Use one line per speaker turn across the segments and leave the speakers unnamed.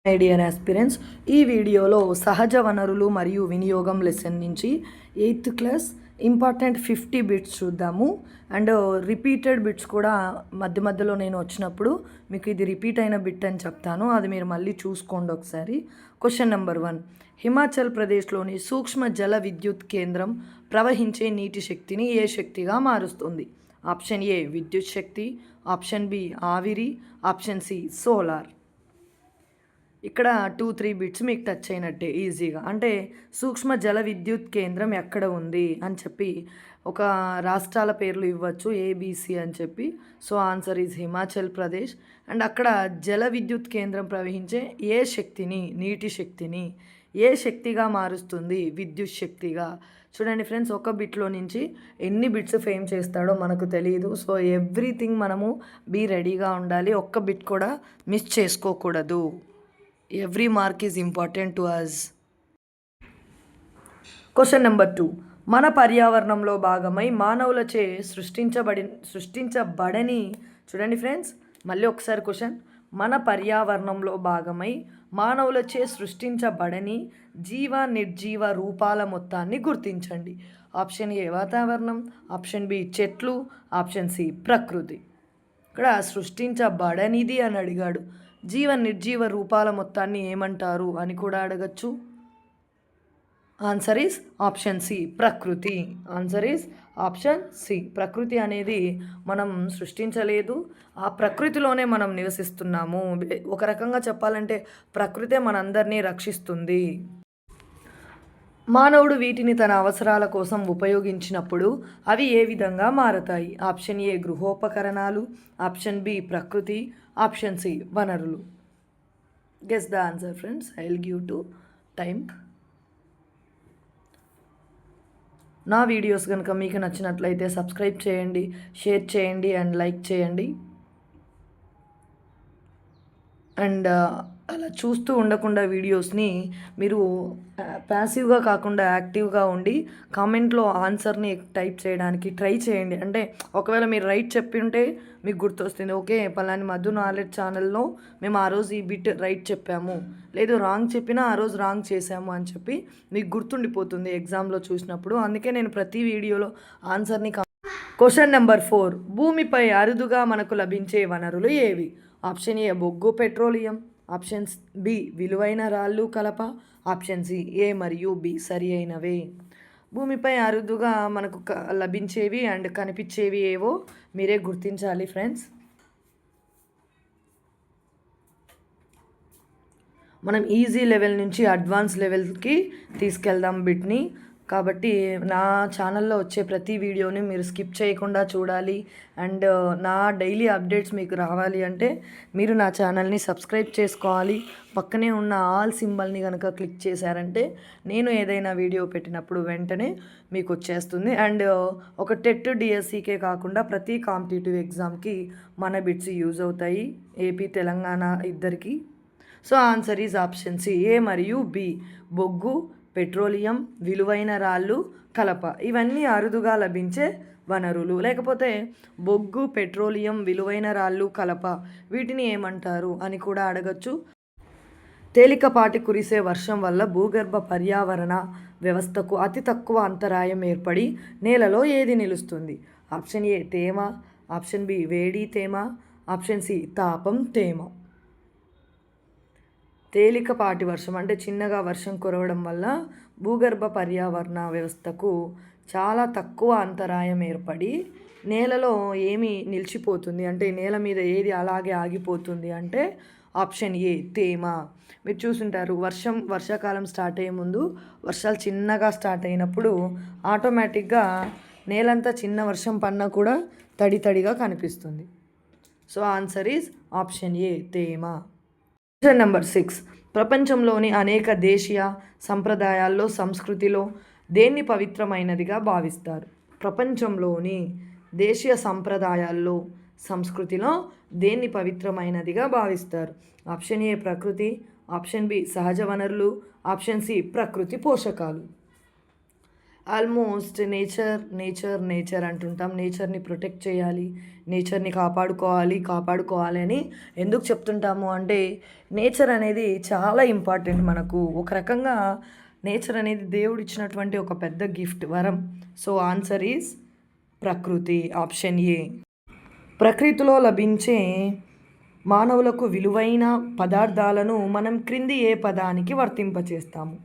My dear aspirants, ఈ వీడియోలో సహజ వనరులు మరియు వినియోగం లెసన్ నుంచి 8th క్లాస్ ఇంపార్టెంట్ 50 బిట్స్ చూద్దాము. అండ్ రిపీటెడ్ బిట్స్ కూడా మధ్య మధ్యలో నేను వచ్చినప్పుడు మీకు ఇది రిపీట్ అయిన బిట్ అని చెప్తాను, అది మీరు మళ్ళీ చూసుకోండి ఒకసారి. క్వశ్చన్ నెంబర్ 1, హిమాచల్ ప్రదేశ్లోని సూక్ష్మ జల విద్యుత్ కేంద్రం ప్రవహించే నీటి శక్తిని ఏ శక్తిగా మారుస్తుంది? ఆప్షన్ ఏ విద్యుత్ శక్తి, ఆప్షన్ బి ఆవిరి, ఆప్షన్ సి సోలార్. ఇక్కడ 2-3 బిట్స్ మీకు టచ్ అయినట్టే ఈజీగా. అంటే సూక్ష్మ జల విద్యుత్ కేంద్రం ఎక్కడ ఉంది అని చెప్పి ఒక రాష్ట్రాల పేర్లు ఇవ్వచ్చు, ఏబిసి అని చెప్పి. So answer is Himachal Pradesh. And అక్కడ జల విద్యుత్ కేంద్రం ప్రవహించే ఏ శక్తిని, నీటి శక్తిని ఏ శక్తిగా మారుస్తుంది? విద్యుత్ శక్తిగా. చూడండి ఫ్రెండ్స్, ఒక బిట్లో నుంచి ఎన్ని బిట్స్ ఫేమ్ చేస్తాడో మనకు తెలియదు. సో ఎవ్రీథింగ్ మనము బీ రెడీగా ఉండాలి, ఒక్క బిట్ కూడా మిస్ చేసుకోకూడదు. Every mark is important to us. Question number 2, మన పర్యావరణంలో భాగమై మానవులచే సృష్టించబడని చూడండి ఫ్రెండ్స్, మళ్ళీ ఒకసారి క్వశ్చన్. మన పర్యావరణంలో భాగమై మానవులచే సృష్టించబడని జీవ నిర్జీవ రూపాల మొత్తాన్ని గుర్తించండి. ఆప్షన్ ఏ వాతావరణం, ఆప్షన్ బి చెట్లు, ఆప్షన్ సి ప్రకృతి. ఇక్కడ సృష్టించబడనిది అని అడిగాడు, జీవ నిర్జీవ రూపాల మొత్తాన్ని ఏమంటారు అని కూడా అడగచ్చు. ఆన్సర్ ఈస్ ఆప్షన్ సి ప్రకృతి. ఆన్సర్ ఈస్ ఆప్షన్ సి ప్రకృతి అనేది మనం సృష్టించలేదు, ఆ ప్రకృతిలోనే మనం నివసిస్తున్నాము. ఒక రకంగా చెప్పాలంటే ప్రకృతే మనందరినీ రక్షిస్తుంది. మానవుడు వీటిని తన అవసరాల కోసం ఉపయోగించినప్పుడు అవి ఏ విధంగా మారతాయి? ఆప్షన్ ఏ గృహోపకరణాలు, ఆప్షన్ బి ప్రకృతి, ఆప్షన్ సి వనరులు. Guess the answer friends, I will give to time. నా వీడియోస్ కనుక మీకు నచ్చినట్లయితే సబ్స్క్రైబ్ చేయండి, షేర్ చేయండి అండ్ లైక్ చేయండి. అండ్ అలా చూస్తూ ఉండకుండా వీడియోస్ని మీరు ప్యాసివ్గా కాకుండా యాక్టివ్గా ఉండి కామెంట్లో ఆన్సర్ని టైప్ చేయడానికి ట్రై చేయండి. అంటే ఒకవేళ మీరు రైట్ చెప్పి ఉంటే మీకు గుర్తొస్తుంది, ఓకే పలాని మధు నాలెడ్జ్ ఛానల్లో మేము ఆ రోజు ఈ బిట్ రైట్ చెప్పాము, లేదు రాంగ్ చెప్పినా ఆ రోజు రాంగ్ చేసాము అని చెప్పి మీకు గుర్తుండిపోతుంది ఎగ్జామ్లో చూసినప్పుడు. అందుకే నేను ప్రతి వీడియోలో ఆన్సర్ని. క్వశ్చన్ నెంబర్ 4, భూమిపై అరుదుగా మనకు లభించే వనరులు ఏవి? ఆప్షన్ ఏ బొగ్గు పెట్రోలియం, ఆప్షన్ బి విలువైన రాళ్ళు కలప, ఆప్షన్ సి ఏ మరియు బి సరి అయినవే. భూమిపై అరుదుగా మనకు లభించేవి అండ్ కనిపించేవి ఏవో మీరే గుర్తించాలి ఫ్రెండ్స్. మనం ఈజీ లెవెల్ నుంచి అడ్వాన్స్ లెవెల్కి తీసుకెళ్దాం బిట్ని. కాబట్టి నా ఛానల్లో వచ్చే ప్రతి వీడియోని మీరు స్కిప్ చేయకుండా చూడాలి. అండ్ నా డైలీ అప్డేట్స్ మీకు రావాలి అంటే మీరు నా ఛానల్ని సబ్స్క్రైబ్ చేసుకోవాలి. పక్కనే ఉన్న ఆల్ సింబల్ని కనుక క్లిక్ చేశారంటే నేను ఏదైనా వీడియో పెట్టినప్పుడు వెంటనే మీకు వచ్చేస్తుంది. అండ్ ఒక టెట్ డిఎస్సికే కాకుండా ప్రతి కాంపిటేటివ్ ఎగ్జామ్కి మన బిట్స్ యూజ్ అవుతాయి, ఏపీ తెలంగాణ ఇద్దరికి. So answer is option C A మరియు బి బొగ్గు పెట్రోలియం విలువైన రాళ్ళు కలప. ఇవన్నీ అరుదుగా లభించే వనరులు. లేకపోతే బొగ్గు పెట్రోలియం విలువైన రాళ్ళు కలప వీటిని ఏమంటారు అని కూడా అడగచ్చు. తేలికపాటి కురిసే వర్షం వల్ల భూగర్భ పర్యావరణ వ్యవస్థకు అతి తక్కువ అంతరాయం ఏర్పడి నేలలో ఏది నిలుస్తుంది? ఆప్షన్ ఏ తేమ, ఆప్షన్ బి వేడి తేమ, ఆప్షన్ సి తాపం తేమ. తేలికపాటి వర్షం అంటే చిన్నగా వర్షం కురవడం వల్ల భూగర్భ పర్యావరణ వ్యవస్థకు చాలా తక్కువ అంతరాయం ఏర్పడి నేలలో ఏమి నిలిచిపోతుంది అంటే నేల మీద ఏది అలాగే ఆగిపోతుంది అంటే ఆప్షన్ ఏ తేమ. మీరు చూసుంటారు, వర్షాకాలం స్టార్ట్ అయ్యే ముందు వర్షాలు చిన్నగా స్టార్ట్ అయినప్పుడు ఆటోమేటిక్గా నేలంతా చిన్న వర్షం పడినా కూడా తడి తడిగా కనిపిస్తుంది. So answer is option A తేమ. క్వశ్చన్ నెంబర్ 6, ప్రపంచంలోని అనేక దేశీయ సంప్రదాయాల్లో సంస్కృతిలో దేన్ని పవిత్రమైనదిగా భావిస్తారు? ప్రపంచంలోని దేశీయ సంప్రదాయాల్లో సంస్కృతిలో దేన్ని పవిత్రమైనదిగా భావిస్తారు? ఆప్షన్ ఏ ప్రకృతి, ఆప్షన్ బి సహజ వనరులు, ఆప్షన్ సి ప్రకృతి పోషకాలు. ఆల్మోస్ట్ నేచర్ అంటుంటాం. నేచర్ని ప్రొటెక్ట్ చేయాలి, నేచర్ని కాపాడుకోవాలి అని ఎందుకు చెప్తుంటాము అంటే నేచర్ అనేది చాలా ఇంపార్టెంట్ మనకు. ఒక రకంగా నేచర్ అనేది దేవుడు ఇచ్చినటువంటి ఒక పెద్ద గిఫ్ట్, వరం. సో ఆన్సర్ ఈజ్ ప్రకృతి, ఆప్షన్ ఏ. ప్రకృతిలో లభించే మానవులకు విలువైన పదార్థాలను మనం క్రింది ఏ పదానికి వర్తింపచేస్తాము?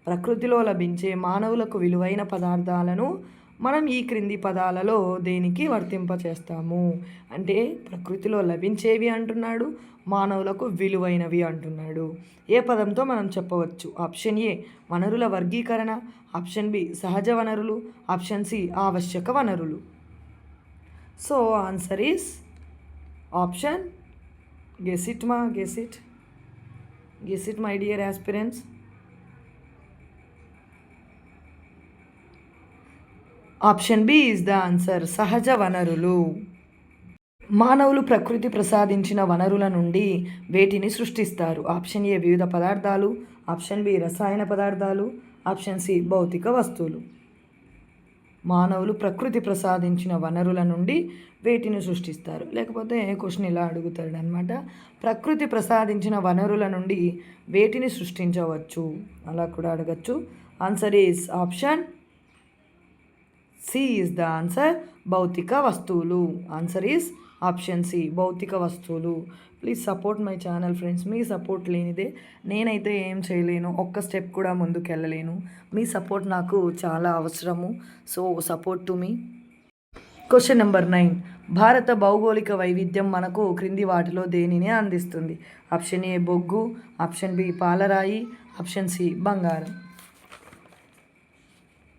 ప్రకృతిలో లభించే మానవులకు విలువైన పదార్థాలను మనం ఈ క్రింది పదాలలో దేనికి వర్తింపచేస్తాము? అంటే ప్రకృతిలో లభించేవి అంటున్నాడు, మానవులకు విలువైనవి అంటున్నాడు. ఏ పదంతో మనం చెప్పవచ్చు? ఆప్షన్ ఏ వనరుల వర్గీకరణ, ఆప్షన్ బి సహజ వనరులు, ఆప్షన్ సి ఆవశ్యక వనరులు. So answer is option, guess it my dear aspirants. Option B is the answer, సహజ వనరులు. మానవులు ప్రకృతి ప్రసాదించిన వనరుల నుండి వేటిని సృష్టిస్తారు? ఆప్షన్ ఏ వివిధ పదార్థాలు, ఆప్షన్ బి రసాయన పదార్థాలు, ఆప్షన్ సి భౌతిక వస్తువులు. మానవులు ప్రకృతి ప్రసాదించిన వనరుల నుండి వేటిని సృష్టిస్తారు? లేకపోతే క్వశ్చన్ ఇలా అడుగుతాడు అనమాట, ప్రకృతి ప్రసాదించిన వనరుల నుండి వేటిని సృష్టించవచ్చు అలా కూడా అడగచ్చు. Answer is option C is the answer, భౌతిక వస్తువులు. ఆన్సర్ ఈజ్ ఆప్షన్ సి, భౌతిక వస్తువులు. Please support my channel friends. మీ సపోర్ట్ లేనిదే నేనైతే ఏం చేయలేను, ఒక్క స్టెప్ కూడా ముందుకు వెళ్ళలేను. మీ సపోర్ట్ నాకు చాలా అవసరము. So support to me. Question number 9. భారత భౌగోళిక వైవిధ్యం మనకు క్రింది వాటిలో దేనిని అందిస్తుంది? ఆప్షన్ ఏ బొగ్గు, ఆప్షన్ బి పాలరాయి, ఆప్షన్ సి బంగారం.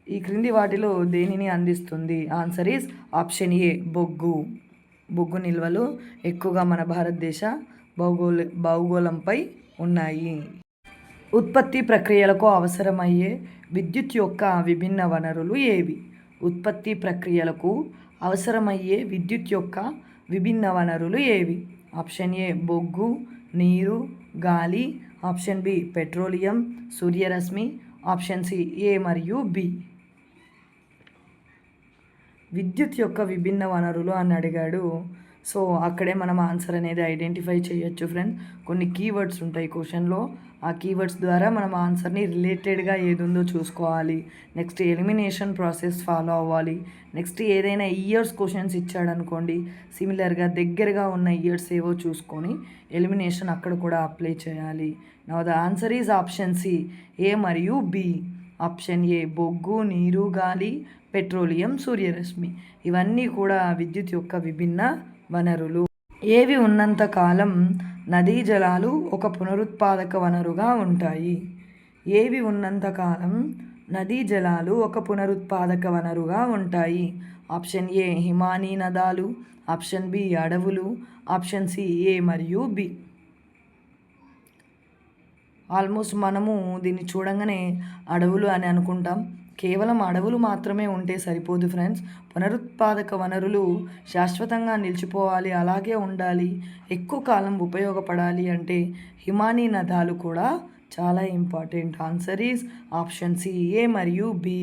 ఈ క్రింది వాటిలో దేనిని అందిస్తుంది? ఆన్సర్ ఈజ్ ఆప్షన్ ఏ బొగ్గు నిల్వలు ఎక్కువగా మన భారతదేశ భౌగోళంపై ఉన్నాయి. ఉత్పత్తి ప్రక్రియలకు అవసరమయ్యే విద్యుత్ యొక్క విభిన్న వనరులు ఏవి? ఉత్పత్తి ప్రక్రియలకు అవసరమయ్యే విద్యుత్ యొక్క విభిన్న వనరులు ఏవి? ఆప్షన్ ఏ బొగ్గు, నీరు, గాలి, ఆప్షన్ బి పెట్రోలియం, సూర్యరశ్మి, ఆప్షన్ సి ఏ మరియు బి. విద్యుత్ యొక్క విభిన్న వనరులు అని అడిగాడు. సో అక్కడే మనం ఆన్సర్ అనేది ఐడెంటిఫై చేయొచ్చు ఫ్రెండ్స్. కొన్ని కీవర్డ్స్ ఉంటాయి క్వశ్చన్లో, ఆ కీవర్డ్స్ ద్వారా మనం ఆన్సర్ని రిలేటెడ్గా ఏది ఉందో చూసుకోవాలి. నెక్స్ట్ ఎలిమినేషన్ ప్రాసెస్ ఫాలో అవ్వాలి. నెక్స్ట్ ఏదైనా ఇయర్స్ క్వశ్చన్స్ ఇచ్చాడనుకోండి, సిమిలర్గా దగ్గరగా ఉన్న ఇయర్స్ ఏవో చూసుకొని ఎలిమినేషన్ అక్కడ కూడా అప్లై చేయాలి. Now the answer is option C, A మరియు బి. ఆప్షన్ ఏ బొగ్గు, నీరు, గాలి, పెట్రోలియం, సూర్యరశ్మి ఇవన్నీ కూడా విద్యుత్ యొక్క విభిన్న వనరులు. ఏవి ఉన్నంత కాలం నదీ జలాలు ఒక పునరుత్పాదక వనరుగా ఉంటాయి? ఏవి ఉన్నంత కాలం నదీ జలాలు ఒక పునరుత్పాదక వనరుగా ఉంటాయి? ఆప్షన్ ఏ హిమానీ నదాలు, ఆప్షన్ బి అడవులు, ఆప్షన్ సి ఏ మరియు బి. ఆల్మోస్ట్ మనము దీన్ని చూడంగానే అడవులు అని అనుకుంటాం. కేవలం అడవులు మాత్రమే ఉంటే సరిపోదు ఫ్రెండ్స్. పునరుత్పాదక వనరులు శాశ్వతంగా నిలిచిపోవాలి, అలాగే ఉండాలి, ఎక్కువ కాలం ఉపయోగపడాలి అంటే హిమానీ నదాలు కూడా చాలా important. Answer is option C, A మరియు బి.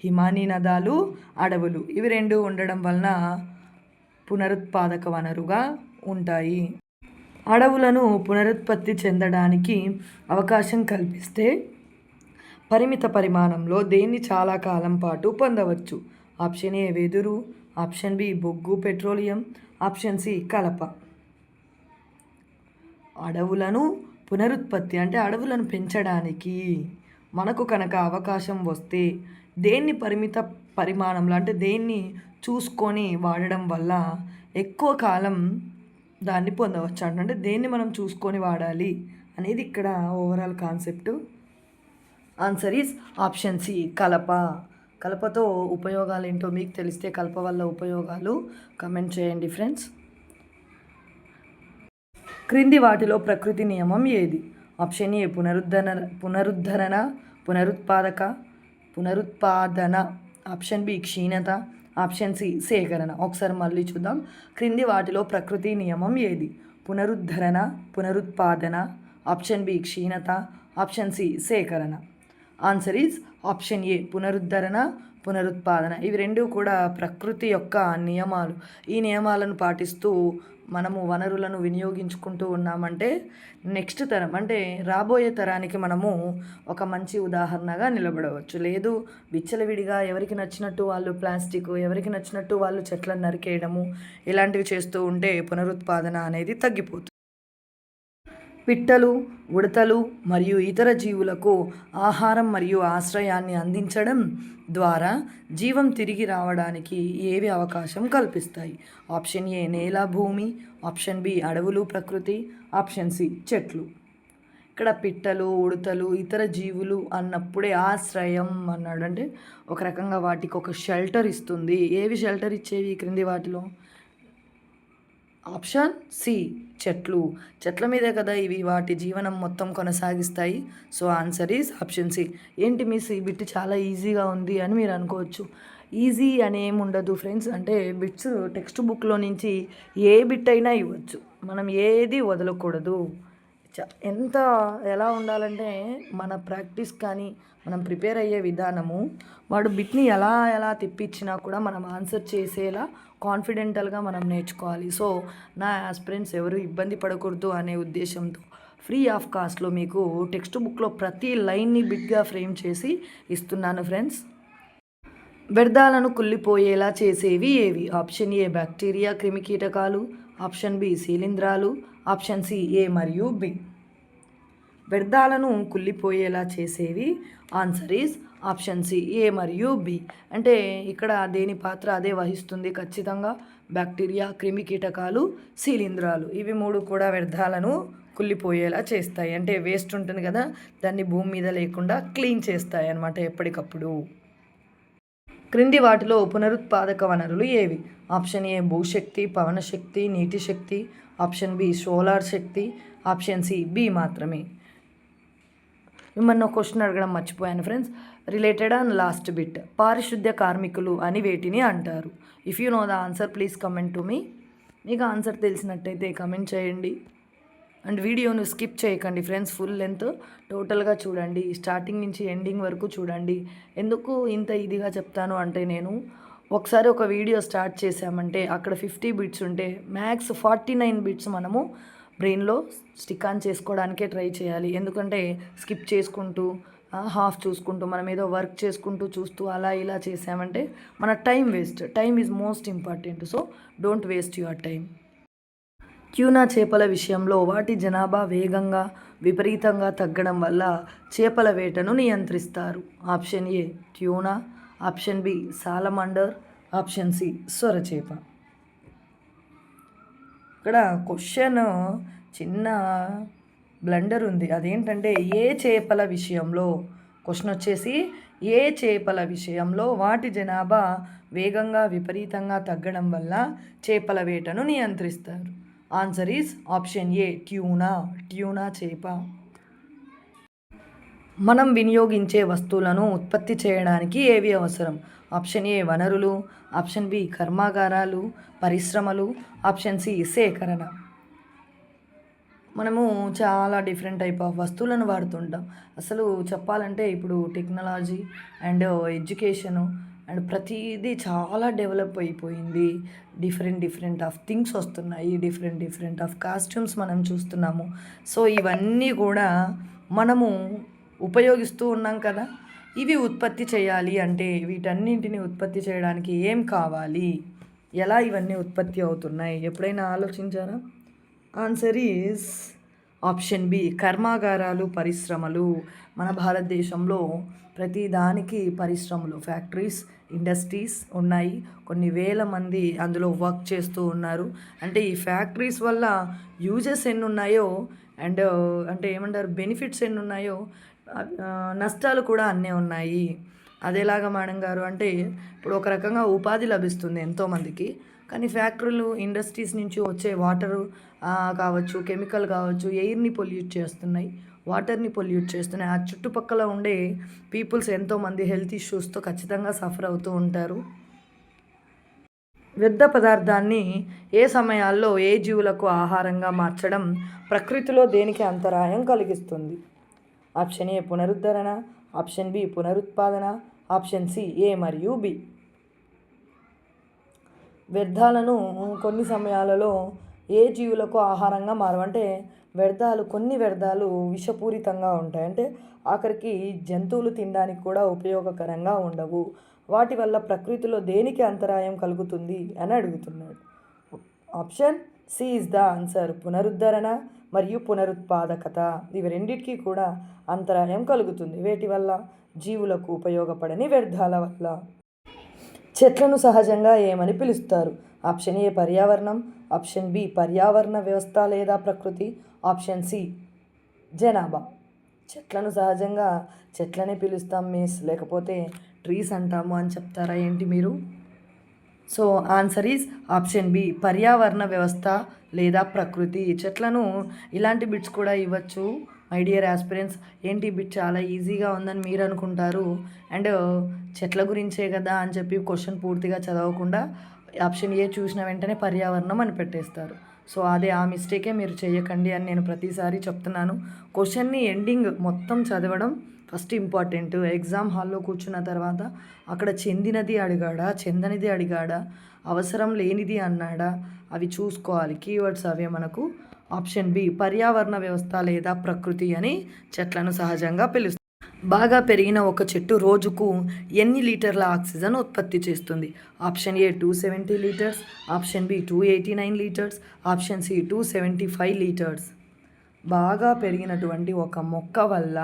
హిమానీ నదాలు, అడవులు ఇవి రెండు ఉండడం వలన పునరుత్పాదక వనరుగా ఉంటాయి. అడవులను పునరుత్పత్తి చెందడానికి అవకాశం కల్పిస్తే పరిమిత పరిమాణంలో దేన్ని చాలా కాలం పాటు పొందవచ్చు? ఆప్షన్ ఏ వెదురు, ఆప్షన్ బి బొగ్గు పెట్రోలియం, ఆప్షన్ సి కలప. అడవులను పునరుత్పత్తి అంటే అడవులను పెంచడానికి మనకు కనుక అవకాశం వస్తే దేన్ని పరిమిత పరిమాణంలో అంటే దేన్ని చూసుకొని వాడడం వల్ల ఎక్కువ కాలం దాన్ని పొందవచ్చు అంటే దేన్ని మనం చూసుకొని వాడాలి అనేది ఇక్కడ overall concept. Answer is option C కలప. కలపతో ఉపయోగాలు ఏంటో మీకు తెలిస్తే కలప వల్ల ఉపయోగాలు కమెంట్ చేయండి ఫ్రెండ్స్. క్రింది వాటిలో ప్రకృతి నియమం ఏది? ఆప్షన్ ఏ పునరుత్పాదన, ఆప్షన్ బి క్షీణత, ఆప్షన్ సి సేకరణ. ఒకసారి మళ్ళీ చూద్దాం. క్రింది వాటిలో ప్రకృతి నియమం ఏది? పునరుత్పాదన, ఆప్షన్ బి క్షీణత, ఆప్షన్ సి సేకరణ. ఆన్సర్ ఈజ్ ఆప్షన్ ఏ పునరుద్ధరణ, పునరుత్పాదన. ఇవి రెండు కూడా ప్రకృతి యొక్క నియమాలు. ఈ నియమాలను పాటిస్తూ మనము వనరులను వినియోగించుకుంటూ ఉన్నామంటే నెక్స్ట్ తరం అంటే రాబోయే తరానికి మనము ఒక మంచి ఉదాహరణగా నిలబడవచ్చు. లేదు విచ్చలవిడిగా ఎవరికి నచ్చినట్టు వాళ్ళు ప్లాస్టిక్, ఎవరికి నచ్చినట్టు వాళ్ళు చెట్లను నరికేయడము ఇలాంటివి చేస్తూ ఉంటే పునరుత్పాదన అనేది తగ్గిపోతుంది. పిట్టలు, ఉడతలు మరియు ఇతర జీవులకు ఆహారం మరియు ఆశ్రయాన్ని అందించడం ద్వారా జీవం తిరిగి రావడానికి ఏవి అవకాశం కల్పిస్తాయి? ఆప్షన్ ఏ నేల, భూమి. ఆప్షన్ బి అడవులు, ప్రకృతి. ఆప్షన్ సి చెట్లు. ఇక్కడ పిట్టలు, ఉడతలు, ఇతర జీవులు అన్నప్పుడే ఆశ్రయం అన్నాడు. అంటే ఒక రకంగా వాటికి ఒక షెల్టర్ ఇస్తుంది. ఏవి షెల్టర్ ఇచ్చేవి క్రింది వాటిలో? ఆప్షన్ సి చెట్లు. చెట్ల మీదే కదా ఇవి వాటి జీవనం మొత్తం కొనసాగిస్తాయి. So answer is option C. ఏంటి మిస్ ఈ బిట్ చాలా ఈజీగా ఉంది అని మీరు అనుకోవచ్చు. ఈజీ అని ఏమి ఉండదు ఫ్రెండ్స్. అంటే బిట్స్ టెక్స్ట్ బుక్లో నుంచి ఏ బిట్ అయినా ఇవ్వచ్చు, మనం ఏది వదలకూడదు. ఎంత ఎలా ఉండాలంటే మన ప్రాక్టీస్ కానీ మనం ప్రిపేర్ అయ్యే విధానము, వాడు బిట్ని ఎలా తెప్పించినా కూడా మనం ఆన్సర్ చేసేలా కాన్ఫిడెంటల్గా మనం నేర్చుకోవాలి. సో నా ఆస్పిరెంట్స్ ఎవరు ఇబ్బంది పడకూడదు అనే ఉద్దేశంతో ఫ్రీ ఆఫ్ కాస్ట్లో మీకు టెక్స్ట్ బుక్లో ప్రతి లైన్ని బిట్గా ఫ్రేమ్ చేసి ఇస్తున్నాను ఫ్రెండ్స్. వ్యర్థాలను కుళ్ళిపోయేలా చేసేవి ఏవి? ఆప్షన్ ఏ బ్యాక్టీరియా, క్రిమికీటకాలు. ఆప్షన్ బి శిలీంధ్రాలు. ఆప్షన్ సి ఏ మరియు బి. వ్యర్థాలను కుళ్ళిపోయేలా చేసేవి answer is option C A మరియు బి. అంటే ఇక్కడ దేని పాత్ర అదే వహిస్తుంది ఖచ్చితంగా. బ్యాక్టీరియా, క్రిమికీటకాలు, శిలీంధ్రాలు ఇవి మూడు కూడా వ్యర్థాలను కుళ్ళిపోయేలా చేస్తాయి. అంటే వేస్ట్ ఉంటుంది కదా, దాన్ని భూమి మీద లేకుండా క్లీన్ చేస్తాయి అన్నమాట ఎప్పటికప్పుడు. క్రింది వాటిలో పునరుత్పాదక వనరులు ఏవి? ఆప్షన్ ఏ భూశక్తి, పవనశక్తి, నీటి శక్తి. ఆప్షన్ బి సోలార్ శక్తి. ఆప్షన్ సి బి మాత్రమే. మిమ్మల్ని ఒక క్వశ్చన్ అడగడం మర్చిపోయాను friends, related and last bit. పారిశుద్ధ్య కార్మికులు అని వేటిని అంటారు? If you know the answer please comment to me. మీకు ఆన్సర్ తెలిసినట్టయితే కమెంట్ చేయండి. అండ్ వీడియోను స్కిప్ చేయకండి ఫ్రెండ్స్, ఫుల్ లెంత్ టోటల్గా చూడండి, స్టార్టింగ్ నుంచి ఎండింగ్ వరకు చూడండి. ఎందుకు ఇంత ఇదిగా చెప్తాను అంటే, నేను ఒకసారి ఒక వీడియో స్టార్ట్ చేసామంటే అక్కడ 50 బిట్స్ ఉంటే మ్యాక్స్ 49 బిట్స్ మనము బ్రెయిన్లో స్టిక్ ఆన్ చేసుకోవడానికే ట్రై చేయాలి. ఎందుకంటే స్కిప్ చేసుకుంటూ హాఫ్ చూసుకుంటూ మనం ఏదో వర్క్ చేసుకుంటూ చూస్తూ అలా ఇలా చేసామంటే మన time waste. Time is most important. So don't waste your time. Tuna చేపల విషయంలో వాటి జనాభా వేగంగా విపరీతంగా తగ్గడం వల్ల చేపల వేటను నియంత్రిస్తారు. Option A tuna. Option B salamander. Option C సొరచేప. ఇక్కడ క్వశ్చన్ చిన్న బ్లండర్ ఉంది. అదేంటంటే ఏ చేపల విషయంలో, క్వశ్చన్ వచ్చేసి ఏ చేపల విషయంలో వాటి జనాభా వేగంగా విపరీతంగా తగ్గడం వల్ల చేపల వేటను నియంత్రిస్తారు. Answer is option A tuna. Tuna చేప. మనం వినియోగించే వస్తువులను ఉత్పత్తి చేయడానికి ఏవి అవసరం? ఆప్షన్ ఏ వనరులు. ఆప్షన్ బి కర్మాగారాలు, పరిశ్రమలు. ఆప్షన్ సి సేకరణ. మనము చాలా డిఫరెంట్ టైప్ ఆఫ్ వస్తువులను వాడుతుంటాం. అసలు చెప్పాలంటే ఇప్పుడు టెక్నాలజీ అండ్ ఎడ్యుకేషను అండ్ ప్రతిదీ చాలా డెవలప్ అయిపోయింది. డిఫరెంట్ ఆఫ్ థింగ్స్ వస్తున్నాయి, డిఫరెంట్ ఆఫ్ కాస్ట్యూమ్స్ మనం చూస్తున్నాము. సో ఇవన్నీ కూడా మనము ఉపయోగిస్తూ ఉన్నాం కదా. ఇవి ఉత్పత్తి చేయాలి అంటే వీటన్నింటిని ఉత్పత్తి చేయడానికి ఏం కావాలి, ఎలా ఇవన్నీ ఉత్పత్తి అవుతున్నాయి, ఎప్పుడైనా ఆలోచించారా? ఆన్సర్ ఈజ్ ఆప్షన్ బి కర్మాగారాలు, పరిశ్రమలు. మన భారతదేశంలో ప్రతి దానికి పరిశ్రమలు, ఫ్యాక్టరీస్, ఇండస్ట్రీస్ ఉన్నాయి. కొన్ని వేల మంది అందులో వర్క్ చేస్తూ ఉన్నారు. అంటే ఈ ఫ్యాక్టరీస్ వల్ల యూజెస్ ఎన్ని ఉన్నాయో అండ్ అంటే ఏమంటారు బెనిఫిట్స్ ఎన్ని ఉన్నాయో నష్టాలు కూడా అన్నీ ఉన్నాయి. అదేలాగా మేడం గారు అంటే ఇప్పుడు ఒక రకంగా ఉపాధి లభిస్తుంది ఎంతోమందికి. కానీ ఫ్యాక్టరీలు, ఇండస్ట్రీస్ నుంచి వచ్చే వాటరు కావచ్చు, కెమికల్ కావచ్చు, ఎయిర్ని పొల్యూట్ చేస్తున్నాయి, వాటర్ని పొల్యూట్ చేస్తున్నాయి. ఆ చుట్టుపక్కల ఉండే పీపుల్స్ ఎంతోమంది హెల్త్ ఇష్యూస్తో ఖచ్చితంగా సఫర్ అవుతూ ఉంటారు. వ్యర్థ పదార్థాన్ని ఏ సమయాల్లో ఏ జీవులకు ఆహారంగా మార్చడం ప్రకృతిలో దేనికి అంతరాయం కలిగిస్తుంది? ఆప్షన్ ఏ పునరుద్ధరణ. Option B పునరుత్పాదన, option C A మరియు బి. వ్యర్థాలను కొన్ని సమయాలలో ఏ జీవులకు ఆహారంగా అంటే కొన్ని వ్యర్థాలు విషపూరితంగా ఉంటాయి. అంటే ఆఖరికి జంతువులు తినడానికి కూడా ఉపయోగకరంగా ఉండవు. వాటి వల్ల ప్రకృతిలో దేనికి అంతరాయం కలుగుతుంది అని అడుగుతున్నాడు. Option C is the answer. పునరుద్ధరణ మరియు పునరుత్పాదకత, ఇవి రెండింటికి కూడా అంతరాయం కలుగుతుంది. వేటి వల్ల? జీవులకు ఉపయోగపడని వ్యర్థాల వల్ల. చెట్లను సహజంగా ఏమని పిలుస్తారు? ఆప్షన్ ఏ పర్యావరణం, ఆప్షన్ బి పర్యావరణ వ్యవస్థ లేదా ప్రకృతి, ఆప్షన్ సి జనాభా. చెట్లను సహజంగా చెట్లనే పిలుస్తాం మిస్, లేకపోతే ట్రీస్ అంటాము అని చెప్తారా ఏంటి మీరు? So answer is option B పర్యావరణ వ్యవస్థ లేదా ప్రకృతి. చెట్లను ఇలాంటి బిట్స్ కూడా ఇవ్వచ్చు మై డియర్ ఆస్పిరెంట్స్. ఏంటి బిట్ చాలా ఈజీగా ఉందని మీరు అనుకుంటారు, అండ్ చెట్ల గురించే కదా అని చెప్పి క్వశ్చన్ పూర్తిగా చదవకుండా ఆప్షన్ ఏ చూసిన వెంటనే పర్యావరణం అని పెట్టేస్తారు. సో ఆ మిస్టేకే మీరు చేయకండి అని నేను ప్రతిసారి చెప్తున్నాను. క్వశ్చన్ని ఎండింగ్ మొత్తం చదవడం ఫస్ట్ ఇంపార్టెంట్. ఎగ్జామ్ హాల్లో కూర్చున్న తర్వాత అక్కడ చెందినది అడిగాడా, చెందనిది అడిగాడా, అవసరం లేనిది అన్నాడా, అవి చూసుకోవాలి. కీవర్డ్స్ అవే మనకు. ఆప్షన్ బి పర్యావరణ వ్యవస్థ లేదా ప్రకృతి అని చెట్లను సహజంగా పిలుస్తారు. బాగా పెరిగిన ఒక చెట్టు రోజుకు ఎన్ని లీటర్ల ఆక్సిజన్ ఉత్పత్తి చేస్తుంది? Option A 270 litres, option B 289 litres, option C 275 litres. బాగా పెరిగినటువంటి ఒక మొక్క వల్ల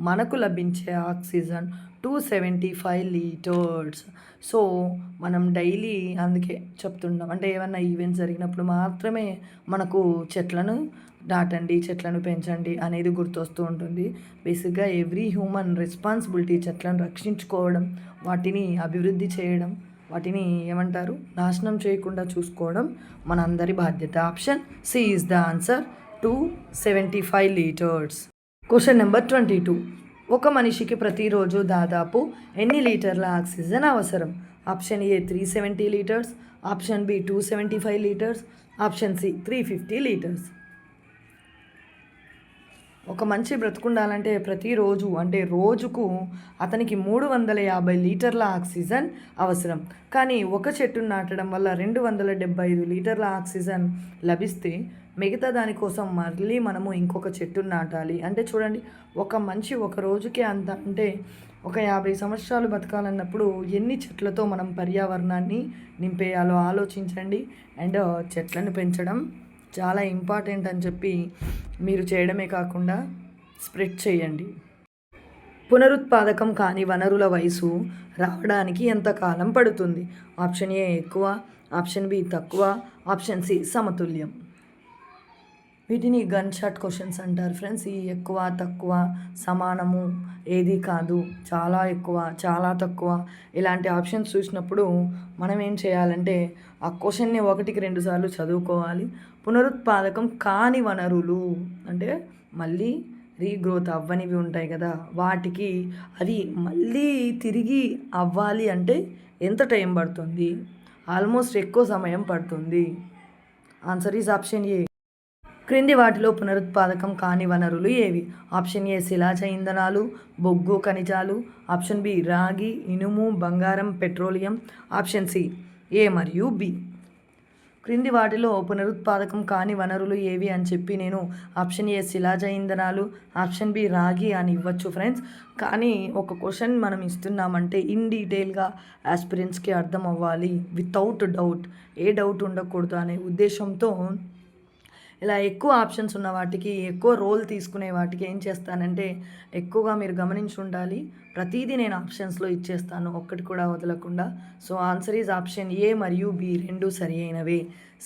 మనకు లభించే ఆక్సిజన్ 275 లీటర్స్. సో మనం డైలీ అందుకే చెప్తుంటాం, అంటే ఏమన్నా ఈవెంట్స్ జరిగినప్పుడు మాత్రమే మనకు చెట్లను నాటండి, చెట్లను పెంచండి అనేది గుర్తొస్తూ ఉంటుంది. బేసిక్గా ఎవ్రీ హ్యూమన్ రెస్పాన్సిబిలిటీ చెట్లను రక్షించుకోవడం, వాటిని అభివృద్ధి చేయడం, వాటిని ఏమంటారు నాశనం చేయకుండా చూసుకోవడం మనందరి బాధ్యత. Option C is the answer, 275 litres. Question number 22. ఒక మనిషికి ప్రతిరోజు దాదాపు ఎన్ని లీటర్ల ఆక్సిజన్ అవసరం? Option A 370 litres, option B 275 litres, option C 350 litres. ఒక మనిషి బ్రతుకుండాలంటే ప్రతిరోజు అంటే రోజుకు అతనికి 350 లీటర్ల ఆక్సిజన్ అవసరం. కానీ ఒక చెట్టును నాటడం వల్ల 275 లీటర్ల ఆక్సిజన్ లభిస్తే మిగతా దానికోసం మళ్ళీ మనము ఇంకొక చెట్టును నాటాలి. అంటే చూడండి, ఒక మనిషి ఒక రోజుకే అంత అంటే ఒక 50 సంవత్సరాలు బతకాలన్నప్పుడు ఎన్ని చెట్లతో మనం పర్యావరణాన్ని నింపేయాలో ఆలోచించండి. అండ్ చెట్లను పెంచడం చాలా ఇంపార్టెంట్ అని చెప్పి మీరు చేయడమే కాకుండా స్ప్రెడ్ చేయండి. పునరుత్పాదకం కాని వనరుల వయసు రావడానికి ఎంత కాలం పడుతుంది? ఆప్షన్ ఏ ఎక్కువ, ఆప్షన్ బి తక్కువ, ఆప్షన్ సి సమతుల్యం. వీటిని గన్ షాట్ క్వశ్చన్స్ అంటారు ఫ్రెండ్స్. ఈ ఎక్కువ తక్కువ సమానము ఏది కాదు, చాలా ఎక్కువ చాలా తక్కువ ఇలాంటి ఆప్షన్స్ చూసినప్పుడు మనం ఏం చేయాలంటే ఆ క్వశ్చన్ని 1-2 సార్లు చదువుకోవాలి. పునరుత్పాదకం కాని వనరులు అంటే మళ్ళీ రీగ్రోత్ అవ్వనివి ఉంటాయి కదా, వాటికి అది మళ్ళీ తిరిగి అవ్వాలి అంటే ఎంత టైం పడుతుంది? ఆల్మోస్ట్ ఎక్కువ సమయం పడుతుంది. ఆన్సర్ ఈజ్ ఆప్షన్ ఏ. క్రింది వాటిలో పునరుత్పాదకం కాని వనరులు ఏవి? ఆప్షన్ ఏ శిలాజ ఇంధనాలు, బొగ్గు ఖనిజాలు, ఆప్షన్ బి రాగి, ఇనుము, బంగారం, పెట్రోలియం, ఆప్షన్ సి ఏ మరియు బి. క్రింది వాటిలో పునరుత్పాదకం కాని వనరులు ఏవి అని చెప్పి నేను ఆప్షన్ ఏ శిలాజ ఇంధనాలు, ఆప్షన్ బి రాగి అని ఇవ్వచ్చు ఫ్రెండ్స్. కానీ ఒక క్వశ్చన్ మనం ఇస్తున్నామంటే ఇన్ డీటెయిల్గా ఆస్పిరెంట్స్కి అర్థం అవ్వాలి, వితౌట్ డౌట్, ఏ డౌట్ ఉండకూడదు అనే ఉద్దేశంతో ఇలా ఎక్కువ ఆప్షన్స్ ఉన్న వాటికి, ఎక్కువ రోల్ తీసుకునే వాటికి ఏం చేస్తానంటే ఎక్కువగా మీరు గమనించి ఉండాలి, ప్రతిదీ నేను ఆప్షన్స్లో ఇచ్చేస్తాను, ఒక్కటి కూడా వదలకుండా. సో ఆన్సర్ ఈజ్ ఆప్షన్ ఏ మరియు బి రెండు సరి అయినవే.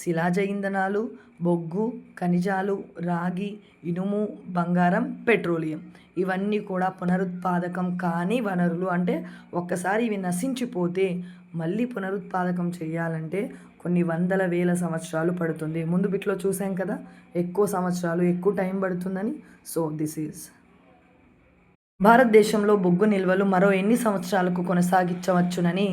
శిలాజ ఇంధనాలు, బొగ్గు, ఖనిజాలు, రాగి, ఇనుము, బంగారం, పెట్రోలియం ఇవన్నీ కూడా పునరుత్పాదకం కాని వనరులు. అంటే ఒక్కసారి ఇవి నశించిపోతే మళ్ళీ పునరుత్పాదకం చేయాలంటే కొన్ని వందల వేల సంవత్సరాలు పడుతుంది. ముందు బిట్లో చూసాం కదా ఎక్కువ సంవత్సరాలు, ఎక్కువ టైం పడుతుందని. So this is. భారతదేశంలో బొగ్గు నిల్వలు మరో ఎన్ని సంవత్సరాలకు కొనసాగించవచ్చునని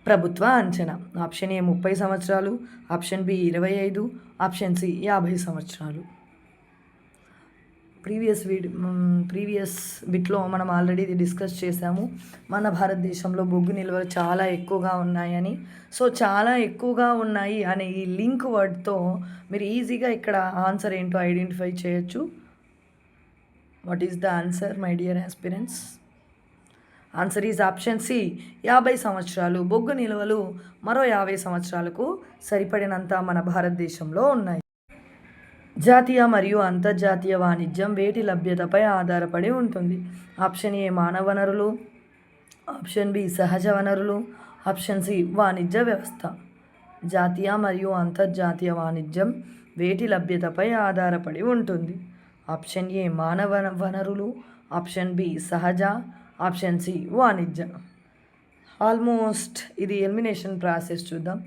ప్రభుత్వ అంచనా? ఆప్షన్ ఏ 30 సంవత్సరాలు, ఆప్షన్ బి 25, ఆప్షన్ సి 50 సంవత్సరాలు. ప్రీవియస్ బిట్లో మనం ఆల్రెడీ ఇది డిస్కస్ చేసాము. మన భారతదేశంలో బొగ్గు నిల్వలు చాలా ఎక్కువగా ఉన్నాయని. సో చాలా ఎక్కువగా ఉన్నాయి అనే ఈ లింక్ వర్డ్తో మీరు ఈజీగా ఇక్కడ ఆన్సర్ ఏంటో ఐడెంటిఫై చేయొచ్చు. What is the answer my dear aspirants? Answer is option C, 50 సంవత్సరాలు. బొగ్గు నిల్వలు మరో 50 సంవత్సరాలకు సరిపడినంత మన భారతదేశంలో ఉన్నాయి. జాతీయ మరియు అంతర్జాతీయ వాణిజ్యం వేటి లభ్యతపై ఆధారపడి ఉంటుంది? ఆప్షన్ ఏ మానవ వనరులు, ఆప్షన్ బి సహజ వనరులు, ఆప్షన్ సి వాణిజ్య వ్యవస్థ. జాతీయ మరియు అంతర్జాతీయ వాణిజ్యం వేటి లభ్యతపై ఆధారపడి ఉంటుంది? ఆప్షన్ ఏ మానవ వనరులు, ఆప్షన్ బి సహజ, ఆప్షన్ సి వాణిజ్య. ఆల్మోస్ట్ ఇది ఎలిమినేషన్ ప్రాసెస్. చూద్దాం.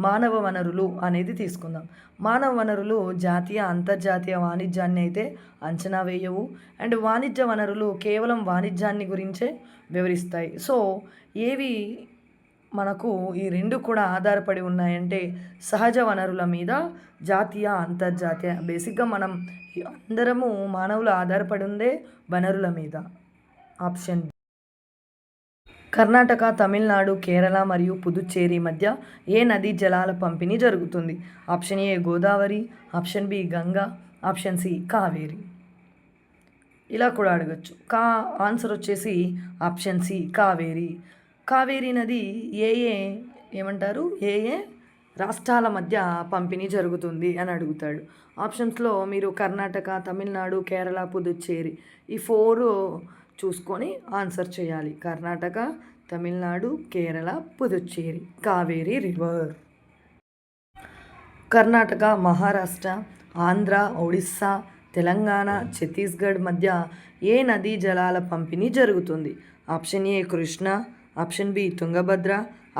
మానవ వనరులు అనేది తీసుకుందాం. మానవ వనరులు జాతీయ అంతర్జాతీయ వాణిజ్యాన్ని అయితే అంచనా వేయవు, అండ్ వాణిజ్య వనరులు కేవలం వాణిజ్యాన్ని గురించే వివరిస్తాయి. సో ఏవి మనకు ఈ రెండు కూడా ఆధారపడి ఉన్నాయంటే సహజ వనరుల మీద, జాతీయ అంతర్జాతీయ. బేసిక్గా మనం అందరము మానవులు ఆధారపడి ఉందే వనరుల మీద. ఆప్షన్ కర్ణాటక, తమిళనాడు, కేరళ మరియు పుదుచ్చేరి మధ్య ఏ నదీ జలాల పంపిణీ జరుగుతుంది? Option A Godavari, option B Ganga, option C Kaveri. ఇలా కూడా అడగచ్చు. ఆన్సర్ వచ్చేసి ఆప్షన్ సి కావేరి. కావేరీ నది ఏమంటారు ఏ రాష్ట్రాల మధ్య పంపిణీ జరుగుతుంది అని అడుగుతాడు. ఆప్షన్స్లో మీరు కర్ణాటక, తమిళనాడు, కేరళ, పుదుచ్చేరి ఈ 4 చూసుకొని ఆన్సర్ చేయాలి. కర్ణాటక, తమిళనాడు, కేరళ, పుదుచ్చేరి. కావేరీ రివర్. కర్ణాటక, మహారాష్ట్ర, ఆంధ్ర, ఒడిస్సా, తెలంగాణ, ఛత్తీస్గఢ్ మధ్య ఏ నదీ జలాల పంపిణీ జరుగుతుంది? Option A Krishna, option B Tungabhadra,